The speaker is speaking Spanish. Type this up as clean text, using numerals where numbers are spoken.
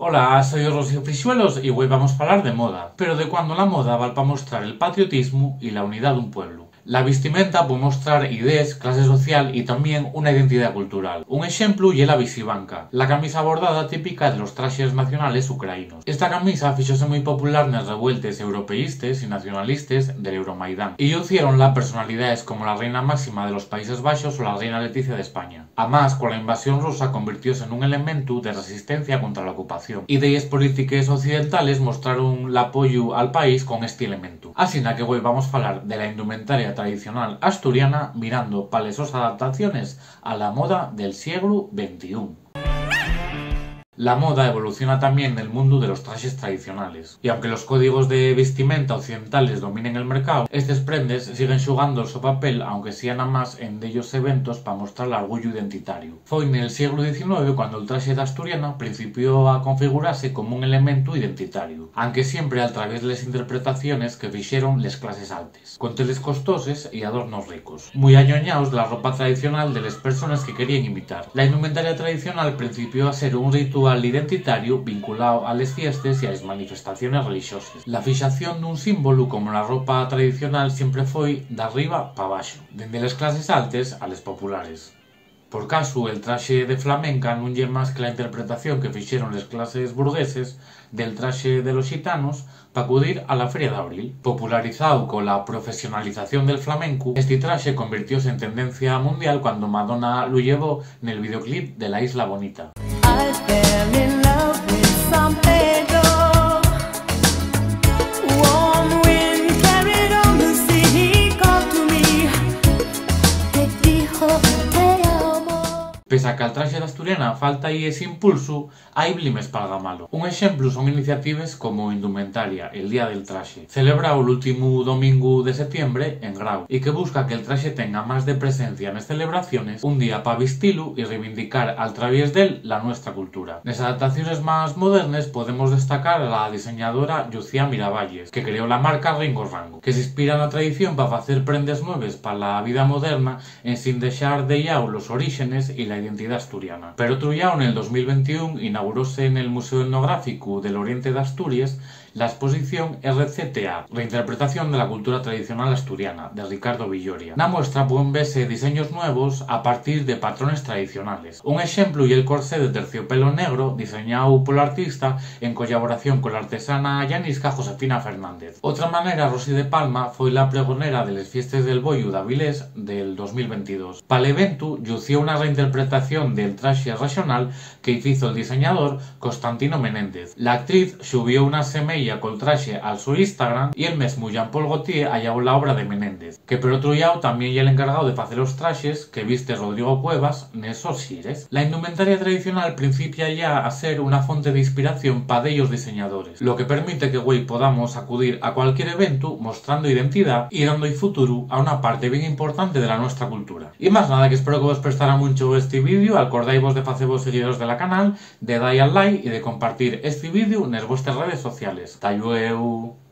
Hola, soy Rocío Frixuelos y hoy vamos a hablar de moda, pero de cuando la moda va para mostrar el patriotismo y la unidad de un pueblo. La vestimenta puede mostrar ideas, clase social y también una identidad cultural. Un ejemplo es la visibanca, la camisa bordada típica de los trajes nacionales ucranianos. Esta camisa fíxose muy popular en las revueltas europeístas y nacionalistas del Euromaidán y hicieron las personalidades como la reina máxima de los Países Bajos o la reina Leticia de España. Además, con la invasión rusa convirtióse en un elemento de resistencia contra la ocupación. Ideas políticas occidentales mostraron el apoyo al país con este elemento. Así que hoy vamos a hablar de la indumentaria tradicional asturiana mirando para sus adaptaciones a la moda del siglo XXI. La moda evoluciona también en el mundo de los trajes tradicionales, y aunque los códigos de vestimenta occidentales dominen el mercado, estas prendas siguen jugando su papel, aunque sean nada más en ellos eventos para mostrar el orgullo identitario. Fue en el siglo XIX cuando el traje de asturiana principió a configurarse como un elemento identitario, aunque siempre a través de las interpretaciones que fixeron las clases altas, con teles costosas y adornos ricos, muy añoñados de la ropa tradicional de las personas que querían imitar. La indumentaria tradicional principió a ser un ritual identitario vinculado a las fiestas y a las manifestaciones religiosas. La fijación de un símbolo como la ropa tradicional siempre fue de arriba para abajo, desde las clases altas a las populares. Por caso, el traje de flamenca non é más que la interpretación que fixeron las clases burgueses del traje de los gitanos para acudir a la Feria de Abril. Popularizado con la profesionalización del flamenco, este traje convirtióse en tendencia mundial cuando Madonna lo llevó en el videoclip de La Isla Bonita. Pese a que al traxe de asturiana falta aí ese impulso, hai blimes para gamalo. Un exemplo son iniciativas como Indumentaria, el Día del Traxe, celebrado el último domingo de septiembre en Grau, y que busca que el traxe tenga más de presencia en las celebraciones, un día para vestirlo y reivindicar al través de él la nuestra cultura. En las adaptaciones más modernas podemos destacar a la diseñadora Llucia Miravalles, que creó la marca Ringo Rango, que se inspira en la tradición para hacer prendas nuevas para la vida moderna en sin dejar de lado los orígenes y la identidad asturiana. Pero otro lado, en el 2021 inauguróse en el Museo Etnográfico del Oriente de Asturias la exposición RCTA, reinterpretación de la cultura tradicional asturiana, de Ricardo Villoria. Na muestra pueden verse diseños nuevos a partir de patrones tradicionales. Un ejemplo y el corsé de terciopelo negro diseñado por el artista en colaboración con la artesana llanisca Josefina Fernández. Otra manera, Rosy de Palma fue la pregonera de las fiestas del Boyu de Avilés del 2022. Para el evento, lució una reinterpretación del traje regional que hizo el diseñador Constantino Menéndez. La actriz subió una semilla col traxe al su Instagram y el mesmo Jean-Paul Gaultier halló la obra de Menéndez, que por otro lado también es el encargado de hacer los trajes que viste Rodrigo Cuevas nesos xires. La indumentaria tradicional principia ya a ser una fuente de inspiración para ellos diseñadores, lo que permite que hoy podamos acudir a cualquier evento mostrando identidad y dando futuro a una parte bien importante de la nuestra cultura. Y más nada, que espero que os prestara mucho este vídeo. Acordáis de haceros seguidores de la canal, de dar al like y de compartir este vídeo en vuestras redes sociales. Hasta luego.